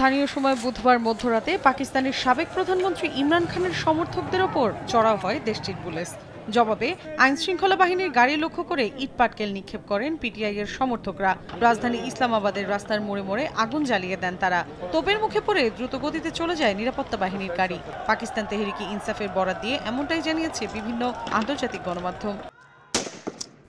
স্থানীয় সময় বুধবার মধ্যরাতে পাকিস্তানের সাবেক প্রধানমন্ত্রী ইমরান খানের সমর্থকদের ওপর চড়াও হয় দেশটির পুলিশ। জবাবে আইনশৃঙ্খলা বাহিনীর গাড়ি লক্ষ্য করে ইটপাটকেল নিক্ষেপ করেন পিটিআই এর সমর্থকরা। রাজধানী ইসলামাবাদের রাস্তার মোড়ে মোড়ে আগুন জ্বালিয়ে দেন তারা। তোপের মুখে পড়ে দ্রুত গতিতে চলে যায় নিরাপত্তা বাহিনীর গাড়ি। পাকিস্তান তেহরিকে ইনসাফের বরাত দিয়ে এমনটাই জানিয়েছে বিভিন্ন আন্তর্জাতিক গণমাধ্যম।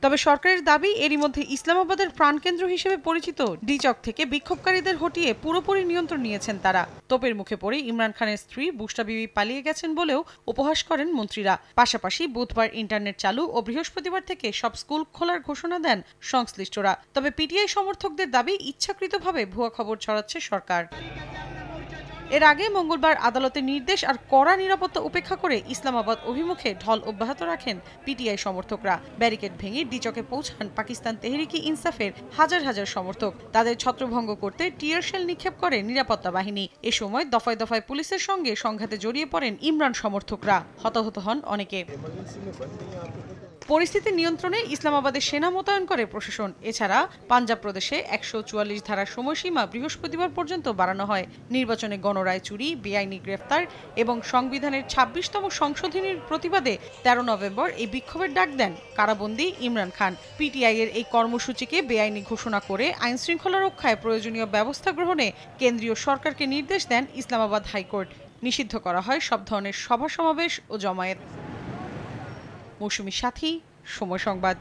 তবে সরকারের দাবি, এরই মধ্যে ইসলামাবাদের প্রাণকেন্দ্র হিসেবে পরিচিত ডিচক থেকে বিক্ষোভকারীদের হটিয়ে পুরোপুরি নিয়ন্ত্রণ নিয়েছেন তারা। তোপের মুখে পড়ে ইমরান খানের স্ত্রী বুশরা বিবি পালিয়ে গেছেন বলেও উপহাস করেন মন্ত্রীরা। পাশাপাশি বুধবার ইন্টারনেট চালু ও বৃহস্পতিবার থেকে সব স্কুল খোলার ঘোষণা দেন সংশ্লিষ্টরা। তবে পিটিআই সমর্থকদের দাবি, ইচ্ছাকৃতভাবে ভুয়া খবর ছড়াচ্ছে সরকার। এর আগে মঙ্গলবার আদালতের নির্দেশ আর কড়া নিরাপত্তা উপেক্ষা করে ইসলামাবাদ অভিমুখে ঢল অব্যাহত রাখেন পিটিআই সমর্থকরা। ব্যারিকেড ভেঙে ডিচকে পৌঁছান পাকিস্তান তেহরিকে ইনসাফের হাজার হাজার সমর্থক। তাদের ছত্রভঙ্গ করতে টিয়ার শেল নিক্ষেপ করে নিরাপত্তা বাহিনী। এ সময় দফায় দফায় পুলিশের সঙ্গে সংঘাতে জড়িয়ে পড়েন ইমরান সমর্থকরা। হতাহত হন অনেকে। পরিস্থিতি নিয়ন্ত্রণে ইসলামাবাদে সেনা মোতায়েন করে প্রশাসন। এছাড়া পাঞ্জাব প্রদেশে ১৪৪ ধারার সময়সীমা বৃহস্পতিবার পর্যন্ত বাড়ানো হয়। নির্বাচনে গণরায় চুরি, বেআইনি গ্রেফতার এবং সংবিধানের ২৬তম সংশোধনীর প্রতিবাদে ১৩ নভেম্বর এই বিক্ষোভের ডাক দেন কারাবন্দী ইমরান খান। পিটিআই এর এই কর্মসূচিকে বেআইনি ঘোষণা করে আইনশৃঙ্খলা রক্ষায় প্রয়োজনীয় ব্যবস্থা গ্রহণে কেন্দ্রীয় সরকারকে নির্দেশ দেন ইসলামাবাদ হাইকোর্ট। নিষিদ্ধ করা হয় সব ধরনের সভা সমাবেশ ও জমায়েত। মৌসুমী সাথী, সময় সংবাদ।